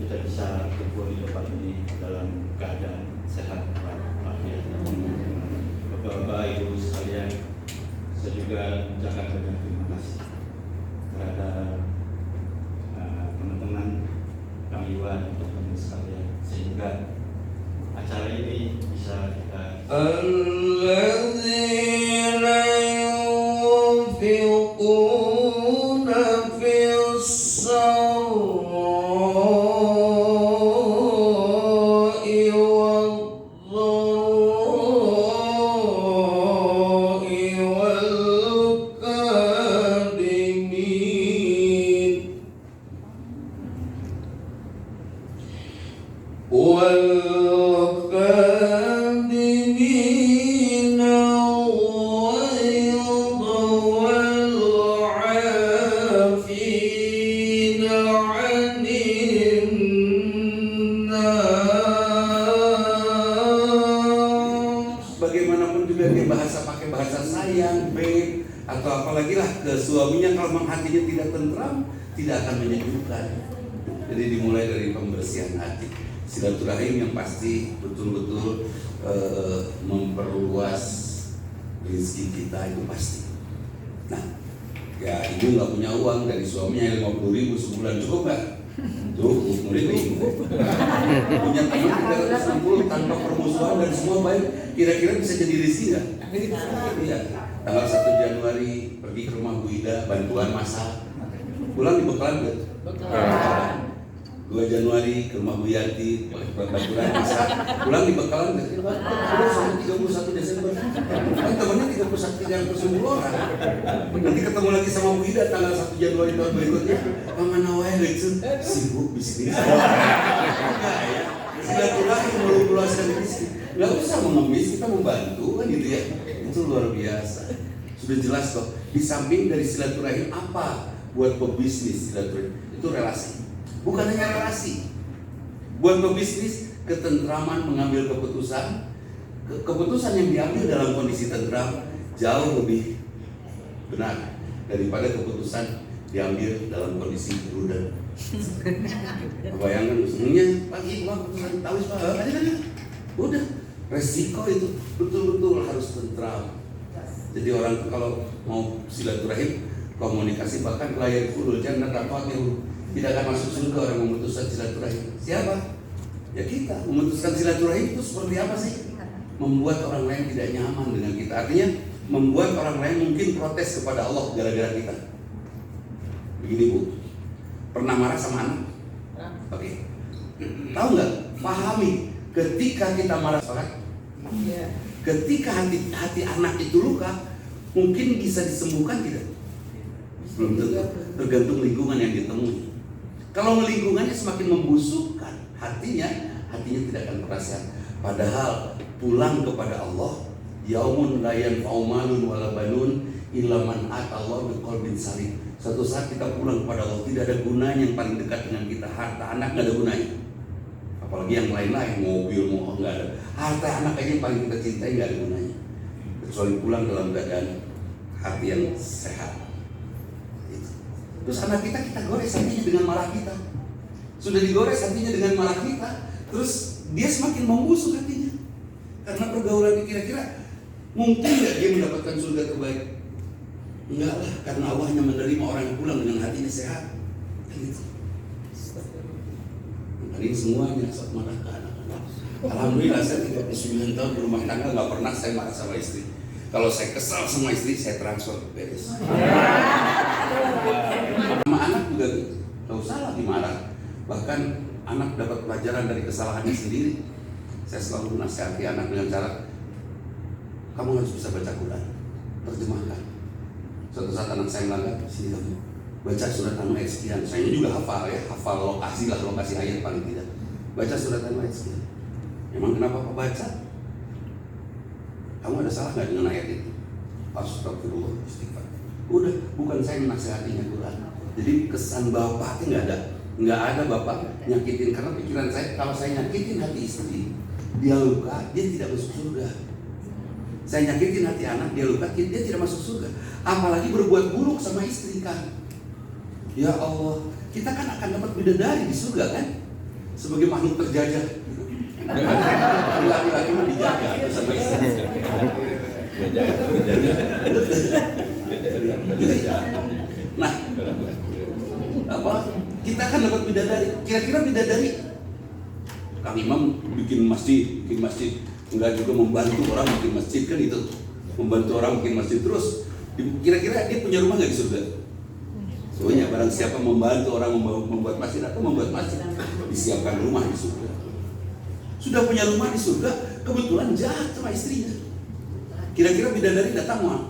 kita bisa kumpul di tempat ini dalam keadaan sehat walafiat. Bapak Ibu sekalian, saya juga mengucapkan banyak terima kasih terhadap teman-teman Kang Iwan dan teman-teman sekalian, sehingga acara ini bisa kita bagaimanapun juga dia pakai bahasa sayang, babe, atau apalagi lah ke suaminya, kalau memang hatinya tidak tentram, tidak akan menyejukkan. Jadi dimulai dari pembersihan hati, silaturahim yang pasti betul-betul memperluas rezeki kita, itu pasti. Nah, ya ibu nggak punya uang, dari suaminya 50.000 sebulan cukup nggak? Cukup, punya teman 360 tanpa permusuhan dan semua baik, kira-kira bisa jadi rezeki nggak? Iya. Tanggal 1 Januari pergi ke rumah Bu Ida, bantuan masak, pulang dibekalan nggak? 2 Januari ke rumah Bu Yanti, bantuan masak, pulang dibekalan nggak? Terus sampai 31 Desember, kan temannya 31 orang. Nanti ketemu lagi sama Bu Ida tanggal 1 Januari tahun berikutnya, Mama Nawai itu sibuk bisnis. Silaturahim meluaskan bisnis, nggak usah mengemis, kita membantu kan gitu ya. Itu luar biasa. Sudah jelas kok. Di samping dari silaturahim, apa buat pebisnis silaturahim? Itu relasi. Bukan hanya relasi. Buat pebisnis, ketentraman mengambil keputusan. Keputusan yang diambil dalam kondisi tentram jauh lebih benar daripada keputusan diambil dalam kondisi rudal. Bayangkan sebenarnya pagi keputusan tawis Pak, udah resiko itu betul-betul harus tentram. Jadi orang kalau mau silaturahim, komunikasi, bahkan layar kulul jangan dapat tidak akan masuk surga orang memutuskan silaturahim. Siapa? Ya kita. Memutuskan silaturahim itu seperti apa sih? Membuat orang lain tidak nyaman dengan kita. Artinya membuat orang lain mungkin protes kepada Allah gara-gara kita. Begini Bu, pernah marah sama anak? Oke. Tahu nggak? Pahami. Ketika kita marah sholat, ketika hati anak itu luka, mungkin bisa disembuhkan tidak? Belum tentu. Tergantung lingkungan yang ditemui. Kalau lingkungannya semakin membusukkan hatinya tidak akan pernah sehat. Padahal pulang kepada Allah, yaumun la yanfa'u malun wala banun illa man atallahu biqalbin salim. Suatu saat kita pulang kepada Allah, tidak ada gunanya yang paling dekat dengan kita, harta anak nggak ada gunanya. Apalagi yang lain-lain, mobil, nggak ada. Harta anak aja yang paling kita cintai nggak ada gunanya. Kecuali pulang dalam keadaan hati yang sehat. Terus anak kita gores hatinya dengan marah kita. Sudah digores hatinya dengan marah kita, terus dia semakin membusuk hatinya. Karena pergaulan kira-kira mungkin nggak dia mendapatkan surga terbaik? Enggak lah, karena Allah hanya menerima orang yang pulang dengan hatinya sehat. Kan itu. Ini semuanya saat marah ke anak-anak. Alhamdulillah saya 39 tahun berumah tangga, nggak pernah saya marah sama istri. Kalau saya kesal sama istri, saya transfer beres. Sama anak juga gitu, nggak usah lagi marah. Bahkan anak dapat pelajaran dari kesalahannya sendiri. Saya selalu menasihati anak dengan cara, kamu harus bisa baca Quran, terjemahkan. Suatu saat anak saya melanggar, sini kamu baca surat An-Ayat sekian. Saya juga hafal ya, hafal lokasi ayat paling tidak. Baca surat An-Ayat sekian. Emang kenapa Pak baca? Kamu ada salah nggak dengan ayat itu? Astagfirullah, istighfar. Udah, bukan saya menasihatinya Quran. Jadi kesan bapak itu nggak ada bapak nyakitin, karena pikiran saya kalau saya nyakitin hati istri, dia luka, dia tidak masuk surga. Saya nyakitin hati anak, dia luka, dia tidak masuk surga. Apalagi berbuat buruk sama istri kan. Ya Allah, kita kan akan dapat bidadari di surga kan? sebagai makhluk terjajah. Laki-laki mah dijaga sama istri. Nah, apa? Kita kan dapat bidadari. Kira-kira bidadari, Kang Imam bikin masjid, enggak juga membantu orang bikin masjid kan itu, membantu orang bikin masjid terus. Kira-kira dia punya rumah nggak di surga? Soalnya barang siapa membantu orang membuat masjid atau membuat masjid, disiapkan rumah di surga. Sudah punya rumah di surga, kebetulan jahat sama istrinya. Kira-kira bidadari datang mah?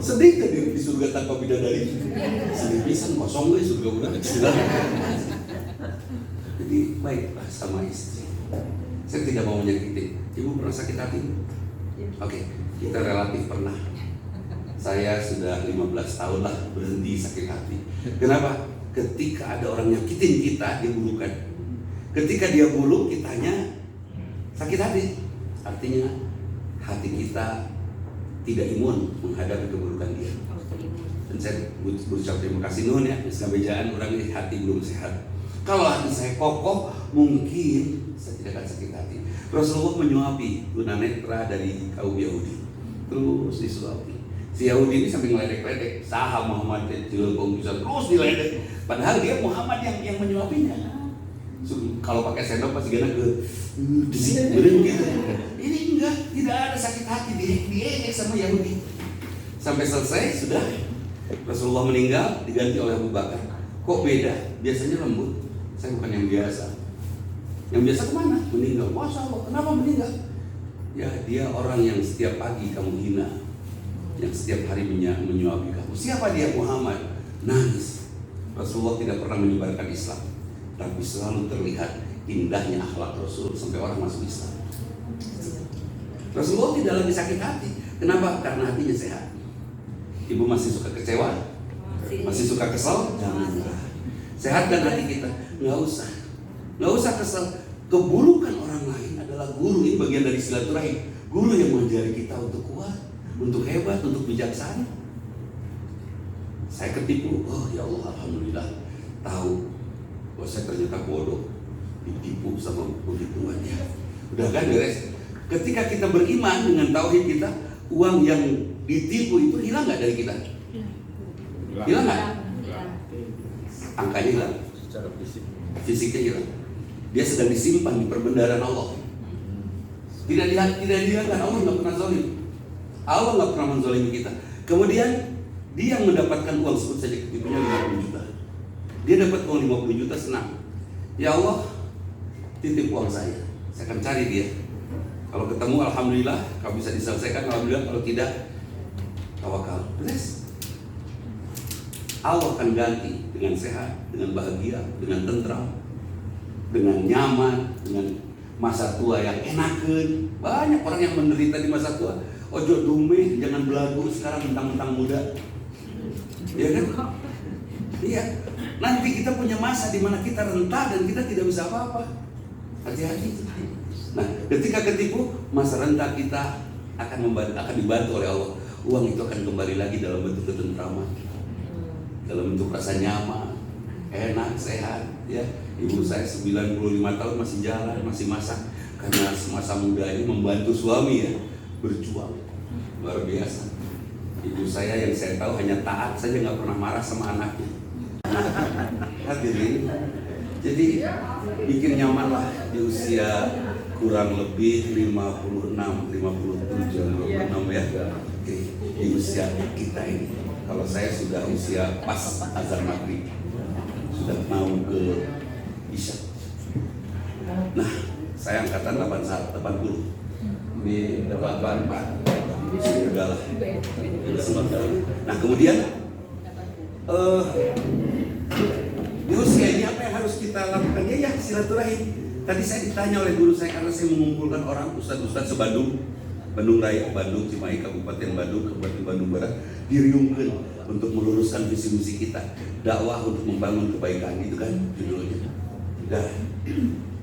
Sedih kan di surga tanpa bidadari? Sedih pisan, kosong gue surga udah kecil. Jadi baiklah sama istri. Saya tidak mau menyakiti. Ibu pernah sakit hati? Oke, kita relatif pernah. Saya sudah 15 tahun lah berhenti sakit hati. Kenapa? Ketika ada orang nyakitin kita, dia bulukan. Ketika dia buluk, kitanya sakit hati. Artinya hati kita tidak imun menghadapi keburukan dia. Dan saya berucap terima kasih nuhun ya, sabejaan orang ini hati belum sehat. Kalau hati saya kokoh, mungkin saya tidak akan sakit hati. Rasulullah menyuapi tunanetra dari kaum Yahudi, terus disuapi. Si Yahudi ini sambil ngeledek-ledek, saha Muhammad jelbong bisa terus diledek. Padahal dia Muhammad yang menyuapinya. Kalau pakai sendok pasti gana ke di sini gitu. Ini enggak, tidak ada sakit hati, diejek sama Yahudi. Sampai selesai sudah Rasulullah meninggal diganti oleh Abu Bakar. Kok beda? Biasanya lembut. Saya bukan yang biasa. Yang biasa kemana? Meninggal. Masya Allah, kenapa meninggal? Ya dia orang yang setiap pagi kamu hina, yang setiap hari menyuapi kamu. Siapa dia? Muhammad. Nangis. Rasulullah tidak pernah menyebarkan Islam, tapi selalu terlihat indahnya akhlak Rasul sampai orang masuk Islam. Rasulullah tidak lagi sakit hati. Kenapa? Karena hatinya sehat. Ibu masih suka kecewa? Masih suka kesal? Jangan. Sehatkan hati kita. Nggak usah kesal. Keburukan orang lain adalah guru. Ini bagian dari silaturahim. Guru yang mengajari kita untuk kuat, untuk hebat, untuk bijaksana. Saya ketipu. Oh ya Allah, alhamdulillah. Tahu. Oh saya ternyata bodoh, ditipu sama begituan ya. Udah kan beres. Ketika kita beriman dengan tauhid kita, uang yang ditipu itu hilang nggak dari kita? Hilang nggak? Angkanya hilang. Secara fisik. Fisiknya hilang. Dia sedang disimpan di perbendaharaan Allah. Tidak dihilangkan. Allah nggak pernah zalim. Allah nggak pernah menzalimi kita. Kemudian dia mendapatkan uang, sebut saja ketipunya 50 juta. Dia dapat uang 50 juta, senang. Ya Allah, titip uang saya akan cari dia. Kalau ketemu alhamdulillah, kalau bisa diselesaikan alhamdulillah, kalau tidak tawakal. Beres. Allah akan ganti dengan sehat, dengan bahagia, dengan tentram, dengan nyaman, dengan masa tua yang enakeun. Banyak orang yang menderita di masa tua. Ojo dume, jangan belagu sekarang mentang-mentang muda. Iya kan? Iya. Nanti kita punya masa di mana kita rentah dan kita tidak bisa apa-apa. Hati-hati. Nah, ketika ketipu, masa rentah kita akan dibantu oleh Allah. Uang itu akan kembali lagi dalam bentuk ketentraman, dalam bentuk rasa nyaman, enak, sehat. Ya, ibu saya 95 tahun masih jalan, masih masak karena semasa muda ini membantu suami ya, berjuang luar biasa. Ibu saya yang saya tahu hanya taat saja, nggak pernah marah sama anaknya. Hadirin, jadi bikin nyaman lah di usia kurang lebih 56 ya. Oke, di usia kita ini. Kalau saya sudah usia pas azan maghrib, sudah mau ke isya. Nah, saya angkatan 80. Ini 84. Sudah lah. Nah, kemudian di usia ini apa yang harus kita lakukan? Ya silaturahim. Tadi saya ditanya oleh guru saya karena saya mengumpulkan orang ustadz se-Bandung, Bandung Raya, Bandung, Cimahi, Kabupaten Bandung, Kabupaten Bandung Barat, diriungkeun untuk meluruskan visi misi kita, dakwah untuk membangun kebaikan, itu kan judulnya. Udah,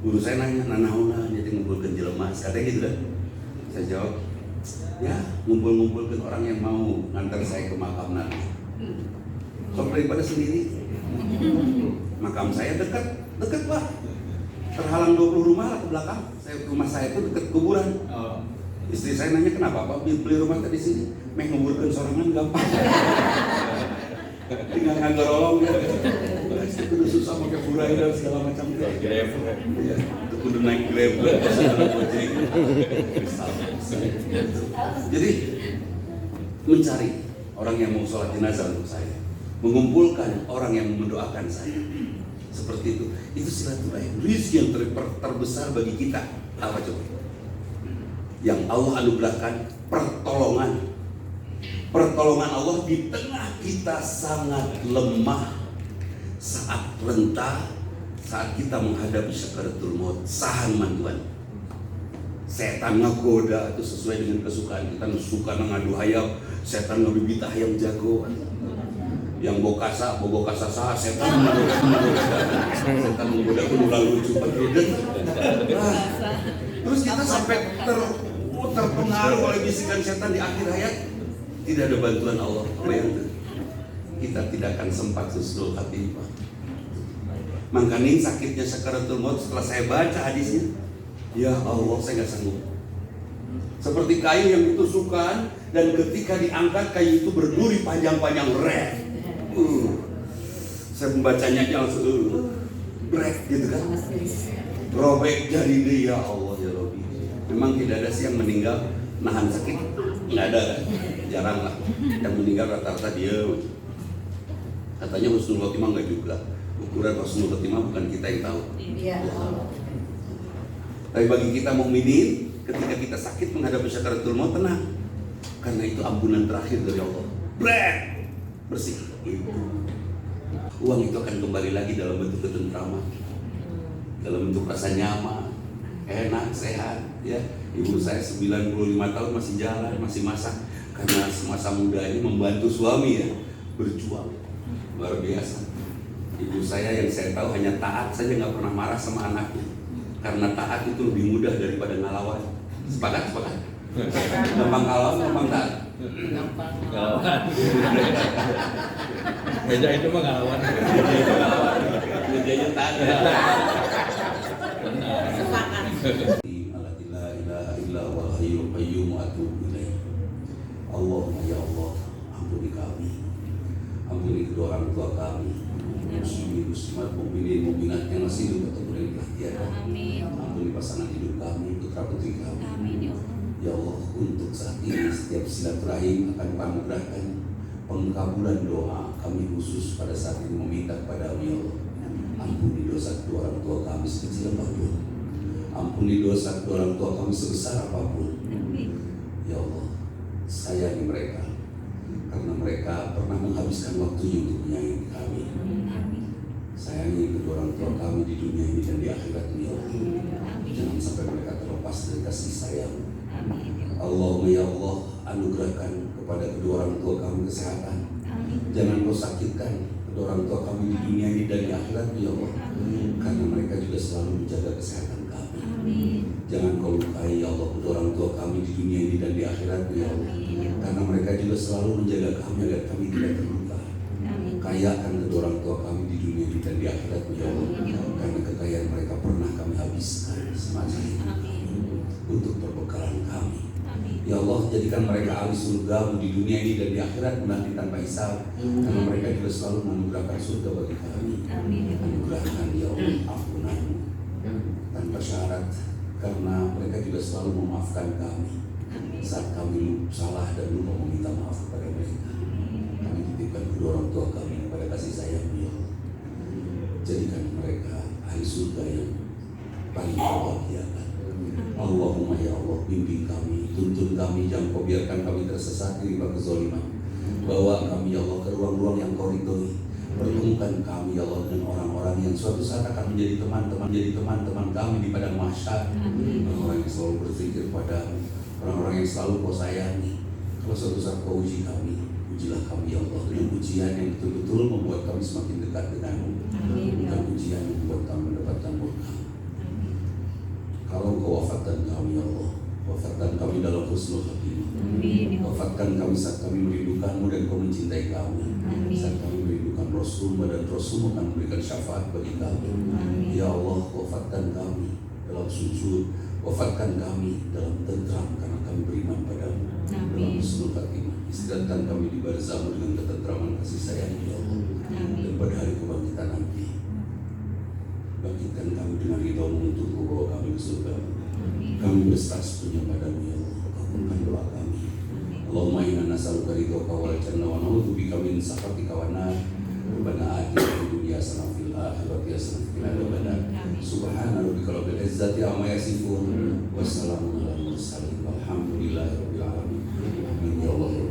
guru saya nanya, nanaona jadi ngumpulkeun jelema, katanya gitu kan. Saya jawab, ya ngumpulkan orang yang mau ngantar saya ke makam Nabi. Sok daripada sendiri. Makam saya dekat Pak. terhalang 20 rumah lah ke belakang. Rumah saya itu dekat kuburan. Oh. Istri saya nanya, kenapa Pak beli rumah tadi sini? Meh nguburkan sorangan gampang. Tinggal ngagorolong ya. Itu udah susah pakai furai dan segala macam. Grab. Iya, itu kudu naik Grab. Jadi mencari orang yang mau sholat jenazah untuk saya, mengumpulkan orang yang mendoakan saya, seperti itu silaturahim. Rizki yang terbesar bagi kita apa coba? Yang Allah anugerahkan pertolongan Allah di tengah kita sangat lemah, saat rentah, saat kita menghadapi sakaratul maut, sahan mantuan. Setan ngagoda itu sesuai dengan kesukaan kita, suka ngadu hayam, setan ngabibita hayam jago. Yang bokasa sah, setan menggoda pun ulah lucu terus kita sampai terpengaruh oleh bisikan setan di akhir hayat. Tidak ada bantuan Allah. Bayangkan, kita tidak akan sempat husnul khatimah. Makanya sakitnya sakaratul maut setelah saya baca hadisnya, ya Allah, saya nggak sanggup. Seperti kayu yang ditusukan dan ketika diangkat kayu itu berduri panjang-panjang red. Saya membacanya aja langsung break gitu kan. Robek jadi dia, ya Allah ya Rabbi. Memang tidak ada sih yang meninggal nahan sakit, nggak ada kan? Jarang lah. Yang meninggal rata-rata dia. Katanya husnul khotimah nggak juga. Ukuran husnul khotimah bukan kita yang tahu. Iya. Tapi bagi kita mukminin, ketika kita sakit menghadapi sakaratul maut, tenang. Karena itu ampunan terakhir dari Allah. Brek, bersih. Uang itu akan kembali lagi dalam bentuk ketentraman, dalam bentuk rasa nyaman, enak, sehat. Ya, ibu saya 95 tahun masih jalan, masih masak. Karena semasa muda ini membantu suami ya, berjuang luar biasa. Ibu saya yang saya tahu hanya taat saja, nggak pernah marah sama anaknya. Karena taat itu lebih mudah daripada ngelawan. Sepakat? Gampang ngelawan, gampang taat. Gampang. Beda itu mah ngelawan. Bedanya taat. Sepakat. Allahumma ya Allah, ampuni kami, ampuni kedua orang tua kami, muslimin, muslimat, mukminin, mukminat yang masih hidup atau yang telah tiada. Ampuni pasangan hidup kami, putra putri kami. Ya Allah, untuk saat ini setiap silaturahim akan menganugerahkan pengkabulan doa kami khusus pada saat ini meminta kepada ya Allah. Ampuni dosa kedua orang tua kami sekecil apapun, ampuni dosa kedua orang tua kami sebesar apapun. Ya Allah, sayangi mereka karena mereka pernah menghabiskan waktunya untuk menyayangi kami. Sayangi kedua orang tua kami di dunia ini dan di akhirat ya Allah. Jangan sampai mereka terlepas dari kasih sayang. Allahumma ya Allah, anugerahkan kepada kedua orang tua kami kesehatan. Jangan kau sakitkan kedua orang tua kami di dunia ini dan di akhirat ya Allah. Karena mereka juga selalu menjaga kesehatan kami. Jangan kau lukai ya Allah kedua orang tua kami di dunia ini dan di akhirat ya Allah. Karena mereka juga selalu menjaga kami agar kami tidak terluka. Kayakan kedua orang tua kami di dunia ini dan di akhirat ya Allah. Karena kekayaan mereka pernah kami habiskan semasa hidup kami untuk perbekalan kami. Ya Allah, jadikan mereka ahli surga di dunia ini dan di akhirat nanti tanpa hisab. Karena mereka juga selalu menganugerahkan surga bagi kami. Anugerahkan ya Allah ampunan tanpa syarat, karena mereka juga selalu memaafkan kami saat kami salah dan lupa meminta maaf kepada mereka. Kami titipkan kedua orang tua kami kepada kasih sayang ya Allah. Jadikan mereka ahli surga yang paling terbahagiakan. Allahumma ya Allah, bimbing kami, tuntun kami, jangan kau biarkan kami tersesat di riba kezaliman. Bawa kami ya Allah ke ruang-ruang yang kau ridhoi. Pertemukan kami ya Allah dengan orang-orang yang suatu saat akan menjadi teman-teman kami di padang mahsyar. Orang-orang yang selalu berzikir padamu, orang-orang yang selalu kau sayangi. Kalau suatu saat kau uji kami, ujilah kami ya Allah dengan ujian yang betul-betul membuat kami semakin dekat denganmu, bukan ujian yang membuat kami mendapatkan murka. Kalau Engkau wafatkan kami ya Allah, wafatkan kami dalam husnul khotimah. Wafatkan kami saat kami merindukanmu dan Kau mencintai kami. Saat kami merindukan Rasulmu dan Rasulmu akan memberikan syafaat bagi kami. Ya Allah, wafatkan wafatkan kami dalam sujud, wafatkan kami dalam tentram karena kami beriman padamu. Dalam husnul khatimah, istirahatkan kami di barzahmu dengan ketentraman kasih sayang ya Allah. Dan pada hari kebangkitan nanti, bangkitkan kami dengan ridhamu untuk membawa kami ke surga. Kami berstatus punya padamu ya Allah. Kabulkan doa kami. Allahumma inna nas'aluka ridhaka wal jannah wa na'udzubika min sakhatika wan nar. Rabbana atina fid dunya hasanah wa fil akhirati hasanah wa qina adzabannar. Subhana rabbika rabbil izzati amma yasifun wa salamun alal mursalin walhamdulillahi rabbil alamin. Amin ya Allah.